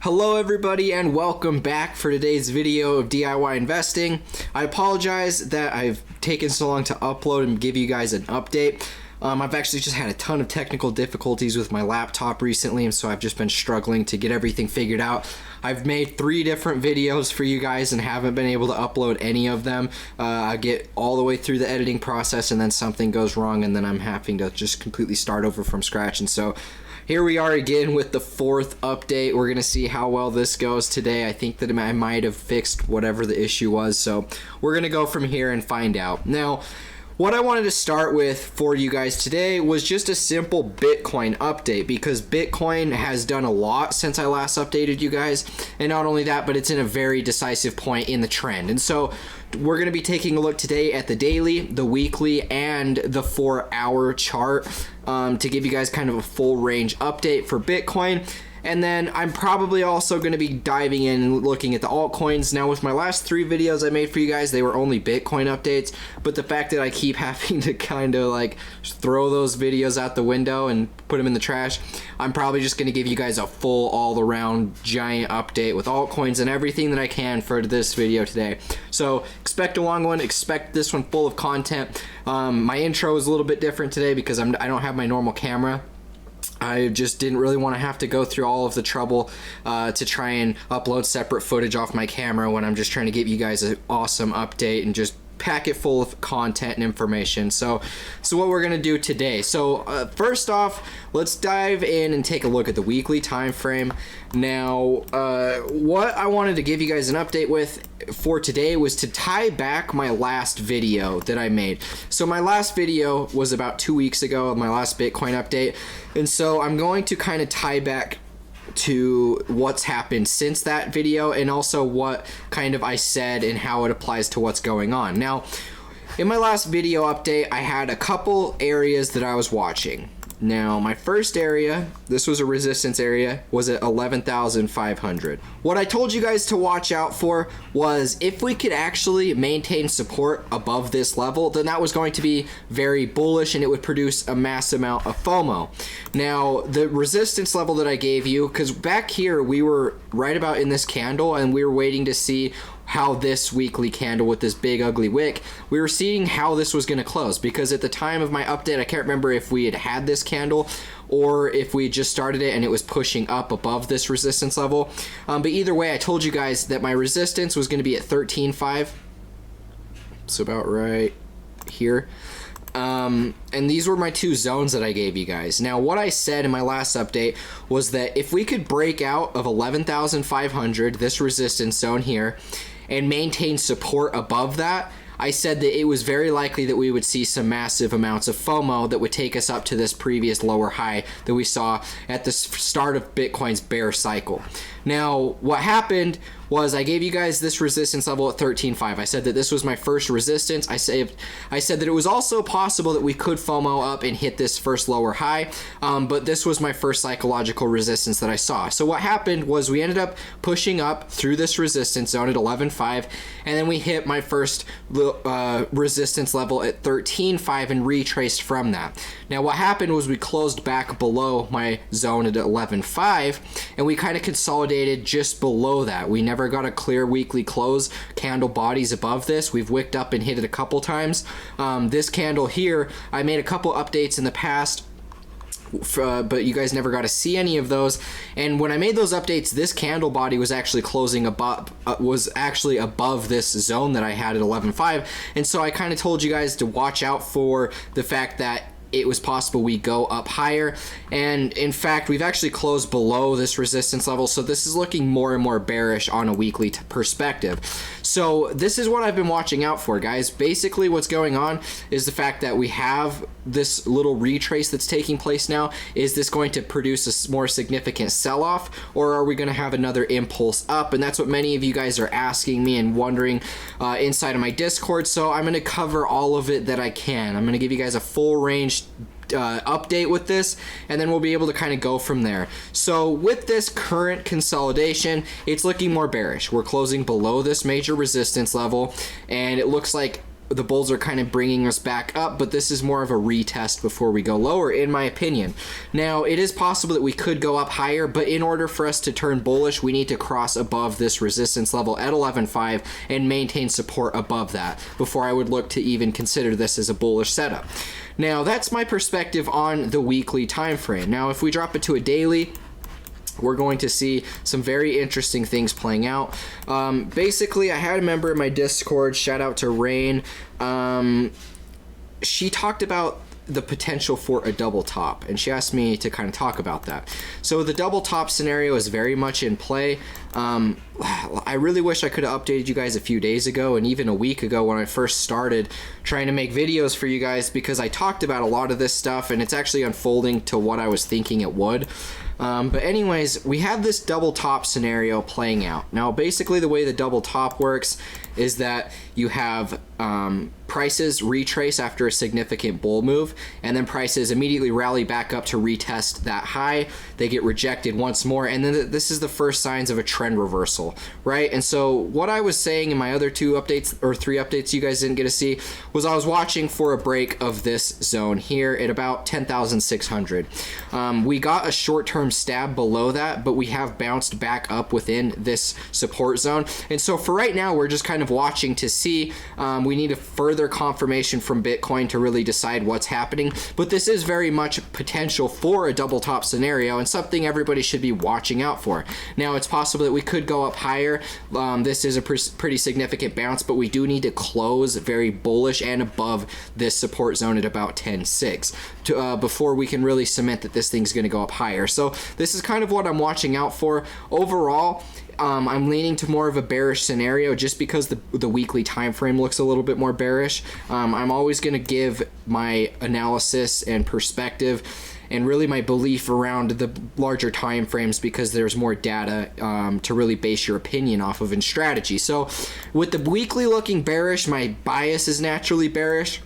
Hello everybody and welcome back for today's video of DIY investing. I apologize that I've taken so long to upload and give you guys an update. I've actually just had a ton of technical difficulties with my laptop recently, and so I've just been struggling to get everything figured out. I've made 3 different videos for you guys and haven't been able to upload any of them. I get all the way through the editing process and then something goes wrong and then I'm having to just completely start over from scratch. And so here we are again with the 4th update. We're going to see how well this goes today. I think that I might have fixed whatever the issue was, so we're going to go from here and find out. Now, what I wanted to start with for you guys today was just a simple Bitcoin update, because Bitcoin has done a lot since I last updated you guys, and not only that, but it's in a very decisive point in the trend. And so we're going to be taking a look today at the daily, the weekly, and the 4-hour chart to give you guys kind of a full range update for Bitcoin. And then I'm probably also going to be diving in and looking at the altcoins. Now, with my last 3 videos I made for you guys, they were only Bitcoin updates, but the fact that I keep having to kind of like throw those videos out the window and put them in the trash, I'm probably just going to give you guys a full all-around giant update with altcoins and everything that I can for this video today. So expect a long one, expect this one full of content. My intro is a little bit different today because I don't have my normal camera. I just didn't really want to have to go through all of the trouble to try and upload separate footage off my camera when I'm just trying to give you guys an awesome update and just pack it full of content and information. So what we're gonna do today. So first off, let's dive in and take a look at the weekly time frame. Now, what I wanted to give you guys an update with for today was to tie back my last video that I made. So my last video was about 2 weeks ago, my last Bitcoin update, and so I'm going to kind of tie back to what's happened since that video and also what kind of I said and how it applies to what's going on. Now, in my last video update, I had a couple areas that I was watching. Now, my first area, this was a resistance area, was at 11,500. What I told you guys to watch out for was if we could actually maintain support above this level, then that was going to be very bullish and it would produce a mass amount of FOMO. Now, the resistance level that I gave you, because back here we were right about in this candle and we were waiting to see how this weekly candle with this big ugly wick, we were seeing how this was going to close, because at the time of my update, I can't remember if we had this candle or if we just started it and it was pushing up above this resistance level. But either way, I told you guys that my resistance was going to be at 13.5, so about right here. And these were my 2 zones that I gave you guys. Now, what I said in my last update was that if we could break out of 11,500, this resistance zone here, and maintain support above that, I said that it was very likely that we would see some massive amounts of FOMO that would take us up to this previous lower high that we saw at the start of Bitcoin's bear cycle. Now, what happened was I gave you guys this resistance level at 13.5. I said that this was my first resistance. I said that it was also possible that we could FOMO up and hit this first lower high, but this was my first psychological resistance that I saw. So what happened was we ended up pushing up through this resistance zone at 11.5, and then we hit my first resistance level at 13.5 and retraced from that. Now, what happened was we closed back below my zone at 11.5, and we kind of consolidated just below that. We never got a clear weekly close, candle bodies above this. We've wicked up and hit it a couple times. This candle here, I made a couple updates in the past, but you guys never got to see any of those. And when I made those updates, this candle body was actually closing above, above this zone that I had at 11.5. And so I kind of told you guys to watch out for the fact that it was possible we go up higher, and in fact we've actually closed below this resistance level, so this is looking more and more bearish on a weekly perspective. So this is what I've been watching out for, guys. Basically what's going on is the fact that we have this little retrace that's taking place now. Is this going to produce a more significant sell-off, or are we going to have another impulse up? And that's what many of you guys are asking me and wondering inside of my Discord, so I'm going to cover all of it that I can. I'm going to give you guys a full range update with this, and then we'll be able to kind of go from there. So with this current consolidation, it's looking more bearish. We're closing below this major resistance level, and it looks like the bulls are kind of bringing us back up, but this is more of a retest before we go lower, in my opinion. Now, it is possible that we could go up higher, but in order for us to turn bullish, we need to cross above this resistance level at 11.5 and maintain support above that before I would look to even consider this as a bullish setup. Now, that's my perspective on the weekly time frame. Now, if we drop it to a daily, we're going to see some very interesting things playing out. Basically, I had a member in my Discord, shout out to Rain. She talked about the potential for a double top, and she asked me to kind of talk about that. So the double top scenario is very much in play. I really wish I could have updated you guys a few days ago and even a week ago when I first started trying to make videos for you guys, because I talked about a lot of this stuff and it's actually unfolding to what I was thinking it would. But anyways, we have this double top scenario playing out. Now, basically the way the double top works is that you have prices retrace after a significant bull move, and then prices immediately rally back up to retest that high. They get rejected once more, and then this is the first signs of a trend reversal, right? And so what I was saying in my other 2 updates or 3 updates you guys didn't get to see was I was watching for a break of this zone here at about 10,600. We got a short-term stab below that, but we have bounced back up within this support zone. And so for right now, we're just kind of watching to see. We need a further confirmation from Bitcoin to really decide what's happening, but this is very much potential for a double top scenario and something everybody should be watching out for. Now, it's possible that we could go up higher. This is a pretty significant bounce, but we do need to close very bullish and above this support zone at about 10.6 before we can really cement that this thing's going to go up higher. So this is kind of what I'm watching out for. Overall, I'm leaning to more of a bearish scenario just because the weekly time frame looks a little bit more bearish. I'm always going to give my analysis and perspective and really my belief around the larger time frames because there's more data to really base your opinion off of in strategy. So with the weekly looking bearish, my bias is naturally bearish.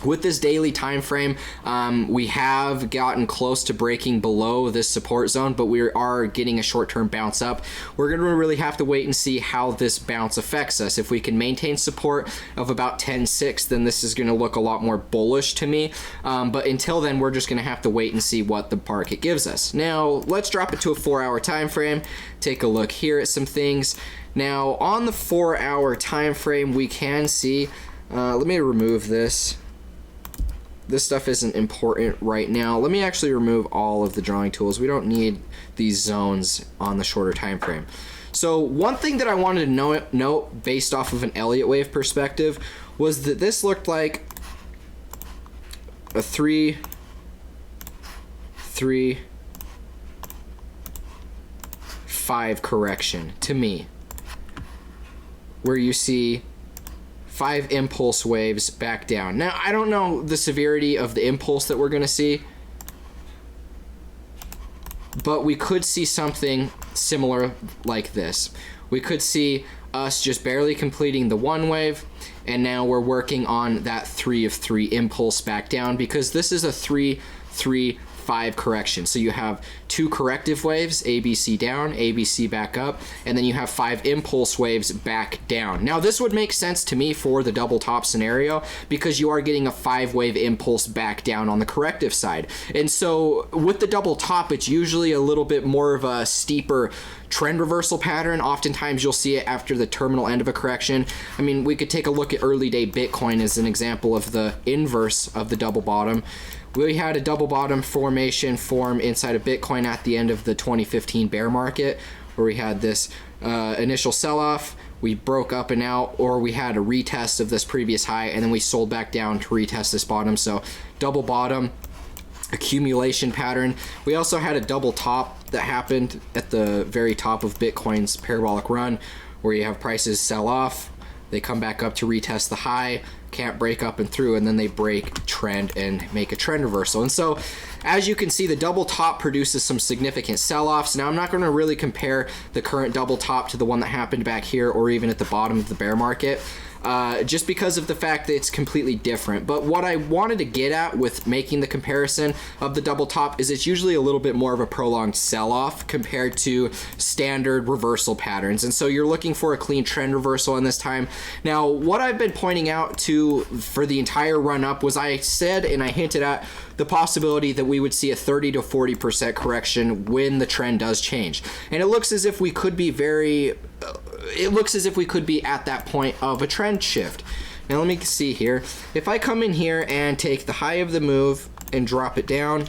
With this daily time frame, we have gotten close to breaking below this support zone, but we are getting a short-term bounce up. We're going to really have to wait and see how this bounce affects us. If we can maintain support of about 10.6, then this is going to look a lot more bullish to me. But until then, we're just going to have to wait and see what the market gives us. Now, let's drop it to a 4-hour time frame. Take a look here at some things. Now, on the 4-hour time frame, we can see. Let me remove this. This stuff isn't important right now. Let me actually remove all of the drawing tools. We don't need these zones on the shorter time frame. So one thing that I wanted to note based off of an Elliott wave perspective was that this looked like a 3, 3, 5 correction to me, where you see 5 impulse waves back down. Now, I don't know the severity of the impulse that we're going to see, but we could see something similar like this. We could see us just barely completing the 1 wave, and now we're working on that 3 of 3 impulse back down, because this is a 3, 3, 5 correction. So you have 2 corrective waves, ABC down, ABC back up, and then you have 5 impulse waves back down. Now, this would make sense to me for the double top scenario because you are getting a 5-wave impulse back down on the corrective side. And so with the double top, it's usually a little bit more of a steeper trend reversal pattern. Oftentimes you'll see it after the terminal end of a correction. I mean, we could take a look at early day Bitcoin as an example of the inverse of the double bottom. We had a double bottom formation form inside of Bitcoin at the end of the 2015 bear market, where we had this initial sell-off, we broke up and out, or we had a retest of this previous high, and then we sold back down to retest this bottom. So double bottom, accumulation pattern. We also had a double top that happened at the very top of Bitcoin's parabolic run, where you have prices sell off, they come back up to retest the high, can't break up and through, and then they break trend and make a trend reversal. And so as you can see, the double top produces some significant sell-offs. Now, I'm not going to really compare the current double top to the one that happened back here or even at the bottom of the bear market. just because of the fact that it's completely different. But what I wanted to get at with making the comparison of the double top is it's usually a little bit more of a prolonged sell-off compared to standard reversal patterns. And so you're looking for a clean trend reversal in this time. Now, what I've been pointing out to for the entire run up was I said and I hinted at the possibility that we would see a 30 to 40% correction when the trend does change. And it looks as if we could be at that point of a trend shift. Now let me see here. If I come in here and take the high of the move and drop it down,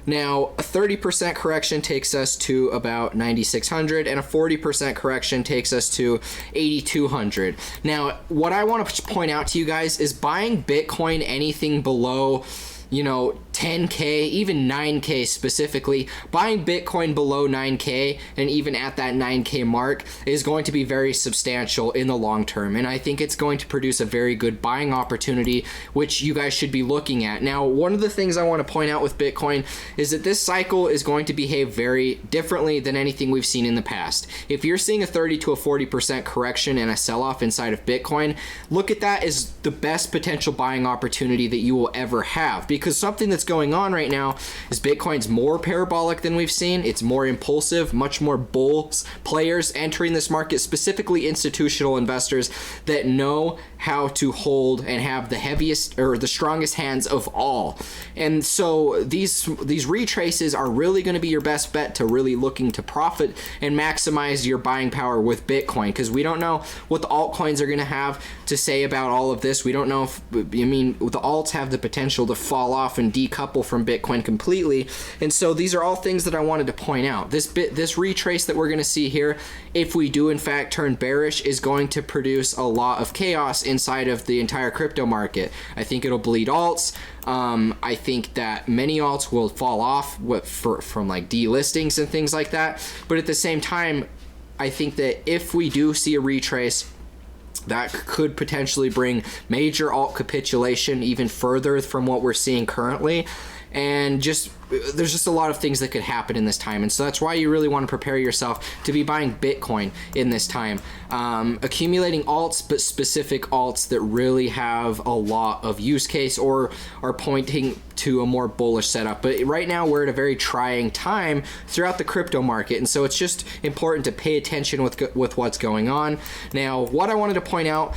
now a 30% correction takes us to about 9,600 and a 40% correction takes us to 8,200. Now what I want to point out to you guys is buying Bitcoin anything below 10K, even 9K specifically, buying Bitcoin below 9K and even at that 9K mark is going to be very substantial in the long term. And I think it's going to produce a very good buying opportunity, which you guys should be looking at. Now, one of the things I want to point out with Bitcoin is that this cycle is going to behave very differently than anything we've seen in the past. If you're seeing a 30 to a 40% correction and a sell-off inside of Bitcoin, look at that as the best potential buying opportunity that you will ever have, because something that's going on right now is Bitcoin's more parabolic than we've seen. It's more impulsive, much more bulls players entering this market, specifically institutional investors that know how to hold and have the heaviest or the strongest hands of all. And so these retraces are really going to be your best bet to really looking to profit and maximize your buying power with Bitcoin, because we don't know what the altcoins are going to have to say about all of this. We don't know if, the alts have the potential to fall off and decouple from Bitcoin completely. And so these are all things that I wanted to point out. This retrace that we're going to see here, if we do in fact turn bearish, is going to produce a lot of chaos inside of the entire crypto market. I think it'll bleed alts. I think that many alts will fall off from like delistings and things like that. But at the same time, I think that if we do see a retrace, that could potentially bring major alt capitulation even further from what we're seeing currently. And there's just a lot of things that could happen in this time. And so that's why you really want to prepare yourself to be buying Bitcoin in this time. Accumulating alts, but specific alts that really have a lot of use case or are pointing to a more bullish setup. But right now we're at a very trying time throughout the crypto market. And so it's just important to pay attention with what's going on. Now, what I wanted to point out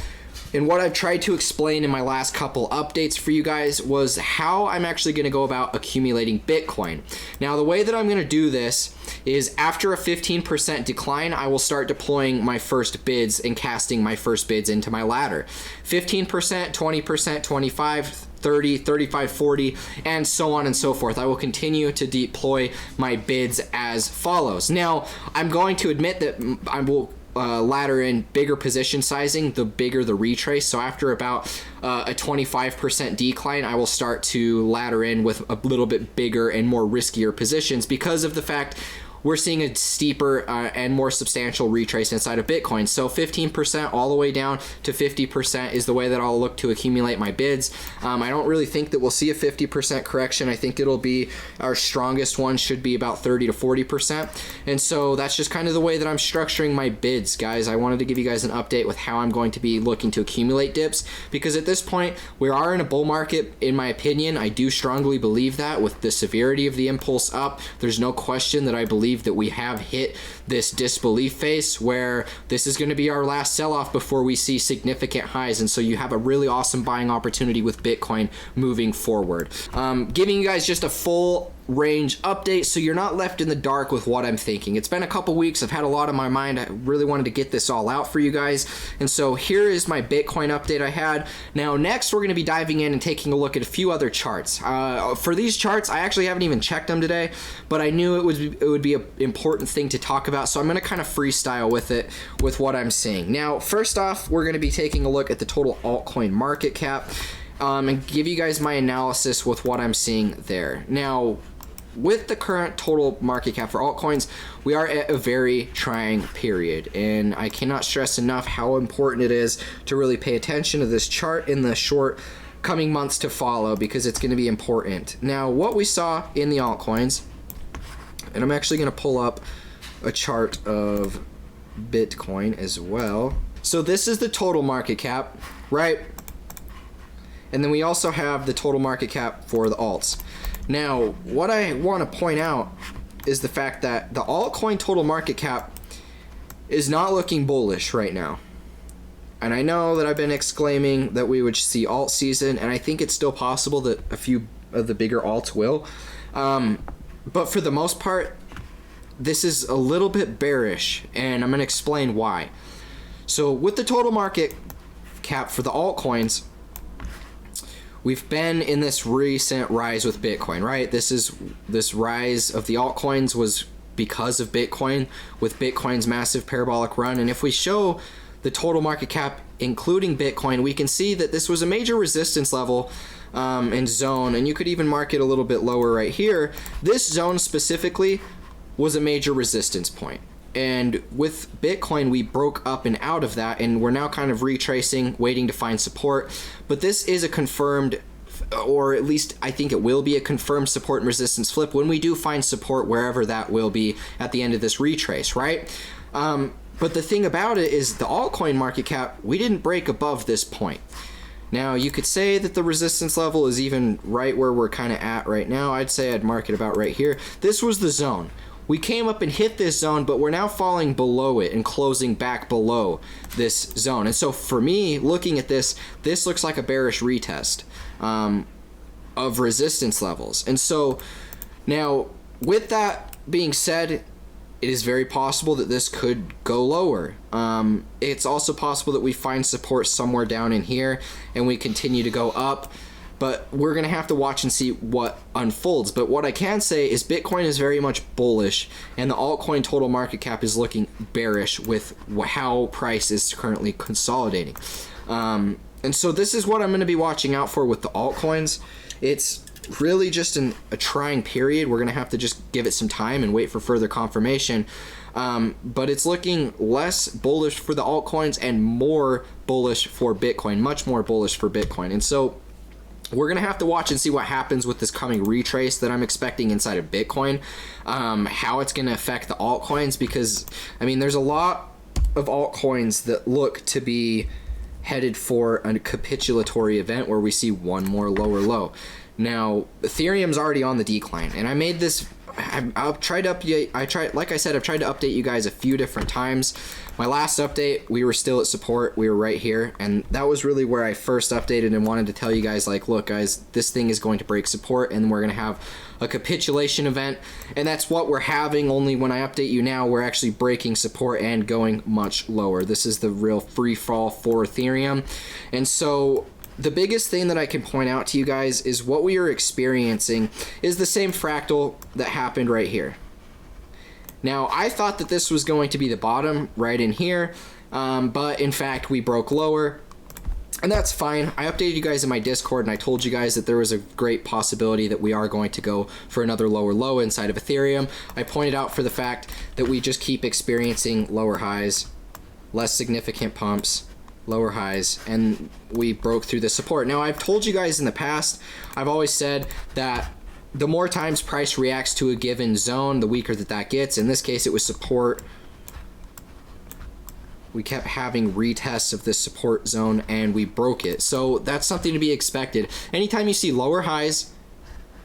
and what I've tried to explain in my last couple updates for you guys was how I'm actually going to go about accumulating Bitcoin. Now, the way that I'm going to do this is after a 15% decline, I will start deploying my first bids and casting my first bids into my ladder. 15%, 20%, 25, 30, 35, 40, and so on and so forth. I will continue to deploy my bids as follows. Now, I'm going to admit that I will ladder in bigger position sizing the bigger the retrace. So after about a 25% decline, I will start to ladder in with a little bit bigger and more riskier positions because of the fact we're seeing a steeper and more substantial retrace inside of Bitcoin. So 15% all the way down to 50% is the way that I'll look to accumulate my bids. I don't really think that we'll see a 50% correction. I think it'll be, our strongest one should be about 30 to 40%. And so that's just kind of the way that I'm structuring my bids, guys. I wanted to give you guys an update with how I'm going to be looking to accumulate dips, because at this point we are in a bull market, in my opinion. I do strongly believe that with the severity of the impulse up, there's no question that I believe that we have hit this disbelief phase where this is going to be our last sell-off before we see significant highs. And so you have a really awesome buying opportunity with Bitcoin moving forward. Giving you guys just a full range update so you're not left in the dark with what I'm thinking. It's been a couple weeks. I've had a lot on my mind. I really wanted to get this all out for you guys. And so here is my Bitcoin update I had. Now next we're going to be diving in and taking a look at a few other charts. For these charts, I actually haven't even checked them today, but I knew it would be an important thing to talk about. So I'm going to kind of freestyle with it with what I'm seeing. Now, first off, we're going to be taking a look at the total altcoin market cap and give you guys my analysis with what I'm seeing there. Now, with the current total market cap for altcoins, we are at a very trying period, and I cannot stress enough how important it is to really pay attention to this chart in the short coming months to follow, because it's going to be important. Now, what we saw in the altcoins, and I'm actually going to pull up a chart of Bitcoin as well. So this is the total market cap, right? And then we also have the total market cap for the alts. Now, what I want to point out is the fact that the altcoin total market cap is not looking bullish right now. And I know that I've been exclaiming that we would see alt season, and I think it's still possible that a few of the bigger alts will. But for the most part, this is a little bit bearish, and I'm going to explain why. So with the total market cap for the altcoins, we've been in this recent rise with Bitcoin, right? This rise of the altcoins was because of Bitcoin, with Bitcoin's massive parabolic run. And if we show the total market cap including Bitcoin, we can see that this was a major resistance level and zone, and you could even mark it a little bit lower right here. This zone specifically was a major resistance point. And with Bitcoin, we broke up and out of that, and we're now kind of retracing, waiting to find support. But this is a confirmed, or at least I think it will be a confirmed support and resistance flip when we do find support wherever that will be at the end of this retrace, right? But the thing about it is the altcoin market cap, we didn't break above this point. Now, you could say that the resistance level is even right where we're kind of at right now. I'd say I'd mark it about right here. This was the zone. We came up and hit this zone, but we're now falling below it and closing back below this zone. And so for me, looking at this, this looks like a bearish retest of resistance levels. And so now, with that being said, it is very possible that this could go lower. It's also possible that we find support somewhere down in here and we continue to go up. But we're going to have to watch and see what unfolds. But what I can say is Bitcoin is very much bullish, and the altcoin total market cap is looking bearish with how price is currently consolidating. And so this is what I'm going to be watching out for with the altcoins. It's really just a trying period. We're going to have to just give it some time and wait for further confirmation. But it's looking less bullish for the altcoins and more bullish for Bitcoin, much more bullish for Bitcoin. And so we're going to have to watch and see what happens with this coming retrace that I'm expecting inside of Bitcoin, how it's going to affect the altcoins, because, I mean, there's a lot of altcoins that look to be headed for a capitulatory event where we see one more lower low. Now, Ethereum's already on the decline, and I made this, I've tried to update, like I said, I've tried to update you guys a few different times. My last update, we were still at support, we were right here, and that was really where I first updated and wanted to tell you guys, like, look guys, this thing is going to break support and we're going to have a capitulation event, and that's what we're having. Only when I update you now, we're actually breaking support and going much lower. This is the real free fall for Ethereum. And so the biggest thing that I can point out to you guys is what we are experiencing is the same fractal that happened right here. Now, I thought that this was going to be the bottom right in here, but in fact, we broke lower, and that's fine. I updated you guys in my Discord, and I told you guys that there was a great possibility that we are going to go for another lower low inside of Ethereum. I pointed out for the fact that we just keep experiencing lower highs, less significant pumps, lower highs, and we broke through the support. Now, I've told you guys in the past, I've always said that the more times price reacts to a given zone, the weaker that gets. In this case, it was support. We kept having retests of this support zone, and we broke it. So that's something to be expected. Anytime you see lower highs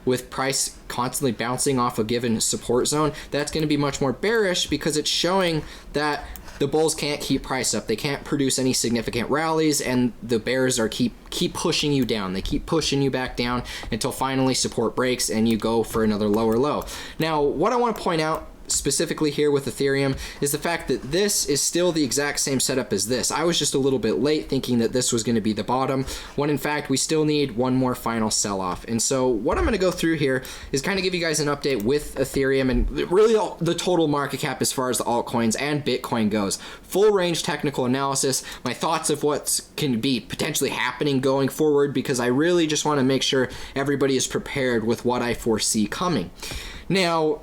with price constantly bouncing off a given support zone, that's going to be much more bearish, because it's showing that the bulls can't keep price up. They can't produce any significant rallies, and the bears are keep pushing you down. They keep pushing you back down until finally support breaks and you go for another lower low. Now, what I want to point out specifically here with Ethereum is the fact that this is still the exact same setup as this. I was just a little bit late thinking that this was going to be the bottom, when in fact we still need one more final sell-off. And so what I'm going to go through here is kind of give you guys an update with Ethereum and really the total market cap as far as the altcoins and Bitcoin goes. Full range technical analysis, my thoughts of what can be potentially happening going forward, because I really just want to make sure everybody is prepared with what I foresee coming. Now,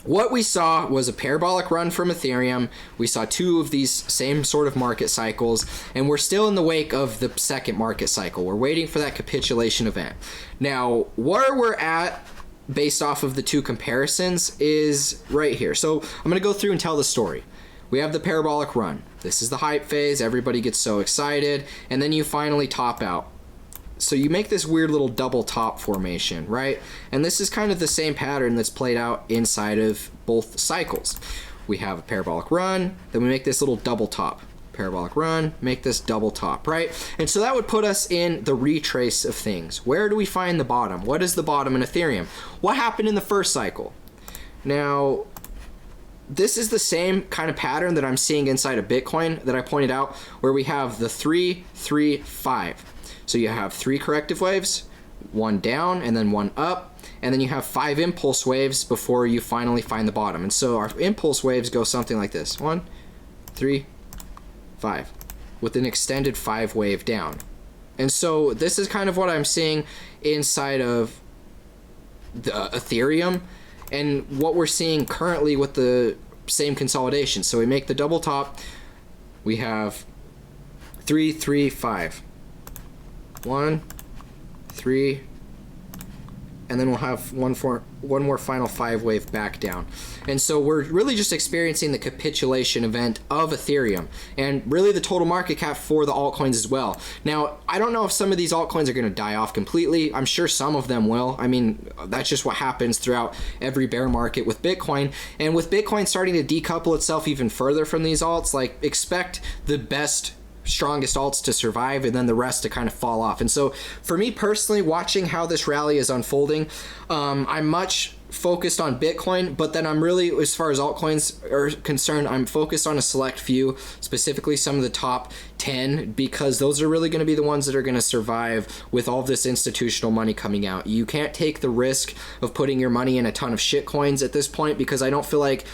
what we saw was a parabolic run from Ethereum. We saw two of these same sort of market cycles, and we're still in the wake of the second market cycle. We're waiting for that capitulation event. Now, where we're at based off of the two comparisons is right here. So I'm going to go through and tell the story. We have the parabolic run. This is the hype phase. Everybody gets so excited. And then you finally top out. So you make this weird little double top formation, right? And this is kind of the same pattern that's played out inside of both cycles. We have a parabolic run, then we make this little double top. Parabolic run, make this double top, right? And so that would put us in the retrace of things. Where do we find the bottom? What is the bottom in Ethereum? What happened in the first cycle? Now, this is the same kind of pattern that I'm seeing inside of Bitcoin that I pointed out, where we have the 3, 3, 5. So you have 3 corrective waves, 1 down and then 1 up, and then you have 5 impulse waves before you finally find the bottom. And so our impulse waves go something like this: 1, 3, 5, with an extended 5 wave down. And so this is kind of what I'm seeing inside of the Ethereum, and what we're seeing currently with the same consolidation. So we make the double top, we have 3, 3, 5, 1, 3, and then we'll have one more final 5 wave back down. And so we're really just experiencing the capitulation event of Ethereum, and really the total market cap for the altcoins as well. Now, I don't know if some of these altcoins are going to die off completely. I'm sure some of them will. I mean, that's just what happens throughout every bear market with Bitcoin. And with Bitcoin starting to decouple itself even further from these alts, like, expect the best, strongest alts to survive and then the rest to kind of fall off. And so for me personally, watching how this rally is unfolding, I'm much focused on Bitcoin, but then I'm really, as far as altcoins are concerned, I'm focused on a select few, specifically some of the top 10, because those are really going to be the ones that are going to survive with all of this institutional money coming out. You can't take the risk of putting your money in a ton of shit coins at this point, because I feel like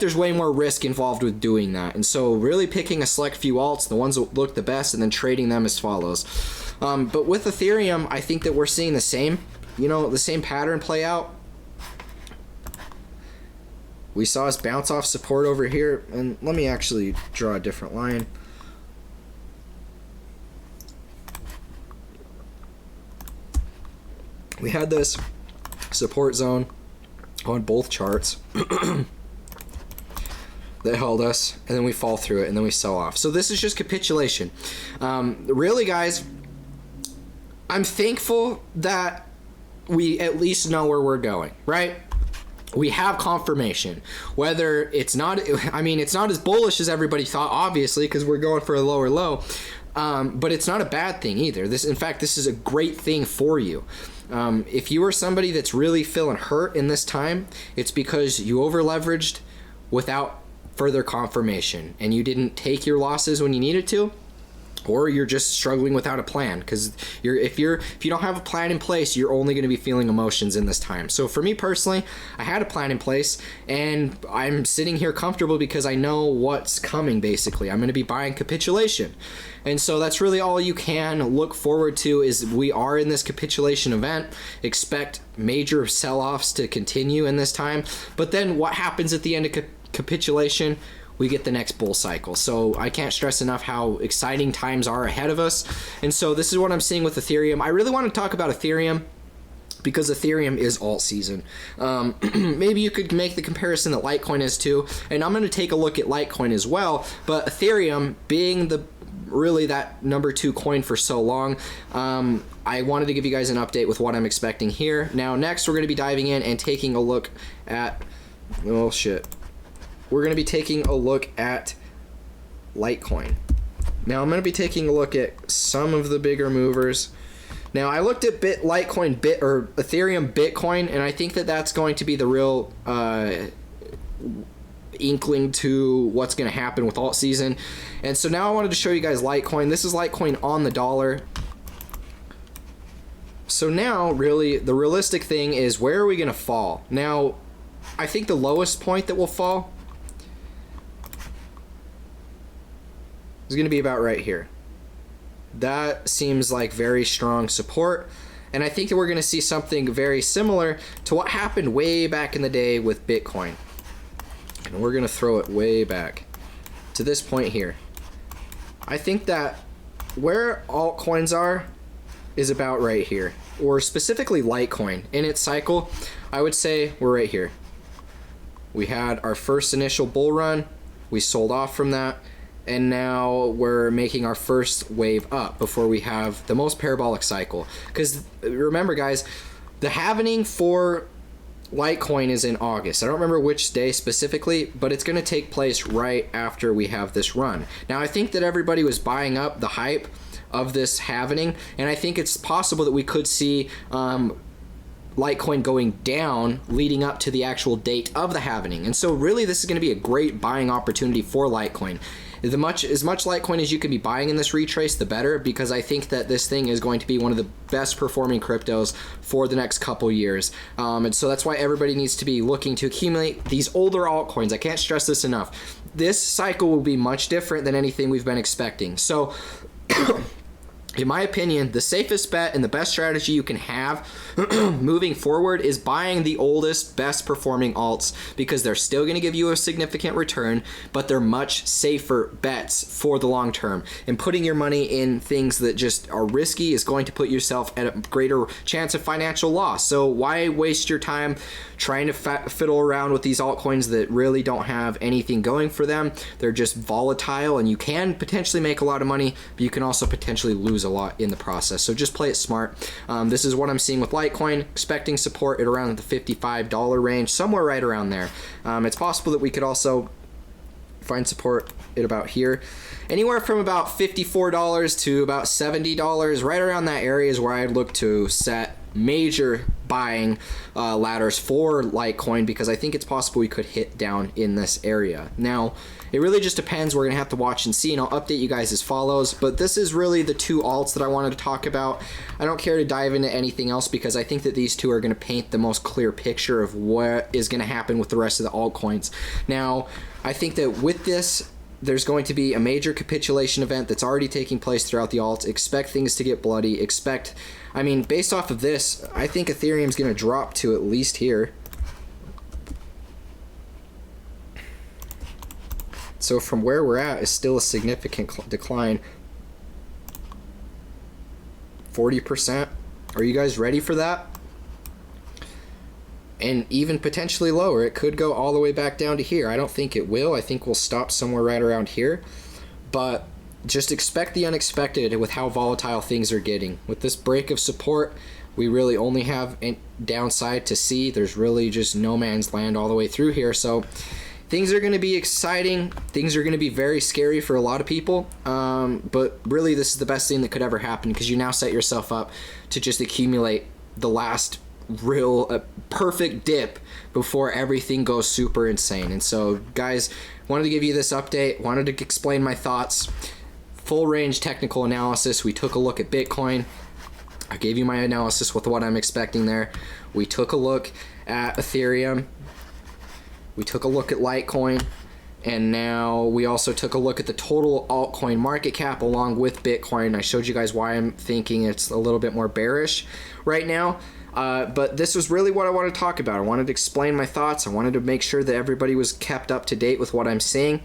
there's way more risk involved with doing that. And so really picking a select few alts, the ones that look the best, and then trading them as follows. But with Ethereum, I think that we're seeing the same pattern play out. We saw us bounce off support over here, and let me actually draw a different line. We had this support zone on both charts that held us, and then we fall through it, and then we sell off. So this is just capitulation. Really, guys, I'm thankful that we at least know where we're going, right? We have confirmation. Whether it's not, it's not as bullish as everybody thought, obviously, because we're going for a lower low, but it's not a bad thing either. In fact, this is a great thing for you. If you are somebody that's really feeling hurt in this time, it's because you over leveraged without further confirmation, and you didn't take your losses when you needed to, or you're just struggling without a plan, because if you don't have a plan in place, you're only going to be feeling emotions in this time. So for me personally, I had a plan in place, and I'm sitting here comfortable because I know what's coming. Basically, I'm going to be buying capitulation, and so that's really all you can look forward to. Is we are in this capitulation event. Expect major sell-offs to continue in this time, but then what happens at the end of capitulation? We get the next bull cycle. So I can't stress enough how exciting times are ahead of us. And so this is what I'm seeing with Ethereum. I really want to talk about Ethereum because Ethereum is alt season. Maybe you could make the comparison that Litecoin is too. And I'm going to take a look at Litecoin as well. But Ethereum being really that number 2 coin for so long, I wanted to give you guys an update with what I'm expecting here. Now, next we're going to be diving in and taking a look at, oh shit. We're going to be taking a look at Litecoin. Now I'm going to be taking a look at some of the bigger movers. Now I looked at Ethereum Bitcoin, and I think that that's going to be the real inkling to what's going to happen with alt season. And so now I wanted to show you guys Litecoin. This is Litecoin on the dollar. So now really the realistic thing is, where are we going to fall? Now I think the lowest point that will fall is going to be about right here. That seems like very strong support, and I think that we're going to see something very similar to what happened way back in the day with Bitcoin. And we're going to throw it way back to this point here. I think that where altcoins are is about right here, or specifically Litecoin in its cycle. I would say we're right here. We had our first initial bull run, we sold off from that, and now we're making our first wave up before we have the most parabolic cycle. Because remember, guys, the halvening for Litecoin is in August. I don't remember which day specifically, but it's going to take place right after we have this run. Now, I think that everybody was buying up the hype of this halvening, and I think it's possible that we could see Litecoin going down leading up to the actual date of the halvening. And so really this is going to be a great buying opportunity for Litecoin. As much Litecoin as you can be buying in this retrace, the better, because I think that this thing is going to be one of the best performing cryptos for the next couple years. And so that's why everybody needs to be looking to accumulate these older altcoins. I can't stress this enough. This cycle will be much different than anything we've been expecting. So in my opinion, the safest bet and the best strategy you can have moving forward is buying the oldest, best performing alts, because they're still going to give you a significant return, but they're much safer bets for the long term. And putting your money in things that just are risky is going to put yourself at a greater chance of financial loss. So why waste your time trying to fiddle around with these altcoins that really don't have anything going for them? They're just volatile, and you can potentially make a lot of money, but you can also potentially lose a lot in the process. So just play it smart. This is what I'm seeing with Litecoin, expecting support at around the $55 range, somewhere right around there. It's possible that we could also find support at about here. Anywhere from about $54 to about $70, right around that area is where I'd look to set major buying ladders for Litecoin, because I think it's possible we could hit down in this area. Now, it really just depends. We're gonna have to watch and see, and I'll update you guys as follows. But this is really the two alts that I wanted to talk about. I don't care to dive into anything else, because I think that these two are gonna paint the most clear picture of what is gonna happen with the rest of the altcoins. Now, I think that with this, there's going to be a major capitulation event that's already taking place throughout the alts. Expect things to get bloody. I mean, based off of this, I think Ethereum's going to drop to at least here. So from where we're at is still a significant decline. 40%. Are you guys ready for that? And even potentially lower. It could go all the way back down to here. I don't think it will. I think we'll stop somewhere right around here. But just expect the unexpected with how volatile things are getting. With this break of support, we really only have a downside to see. There's really just no man's land all the way through here. So things are going to be exciting. Things are going to be very scary for a lot of people. But really, this is the best thing that could ever happen, because you now set yourself up to just accumulate the last real perfect dip before everything goes super insane. And so, guys, wanted to give you this update, wanted to explain my thoughts. Full range technical analysis. We took a look at Bitcoin. I gave you my analysis with what I'm expecting there. We took a look at Ethereum. We took a look at Litecoin. And now we also took a look at the total altcoin market cap along with Bitcoin. I showed you guys why I'm thinking it's a little bit more bearish right now. But this was really what I wanted to talk about. I wanted to explain my thoughts. I wanted to make sure that everybody was kept up to date with what I'm seeing.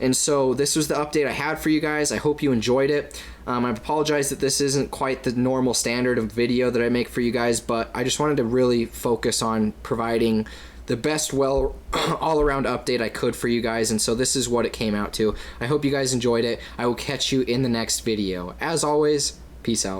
And so this was the update I had for you guys. I hope you enjoyed it. I apologize that this isn't quite the normal standard of video that I make for you guys, but I just wanted to really focus on providing the best all-around update I could for you guys. And so this is what it came out to. I hope you guys enjoyed it. I will catch you in the next video. As always, peace out.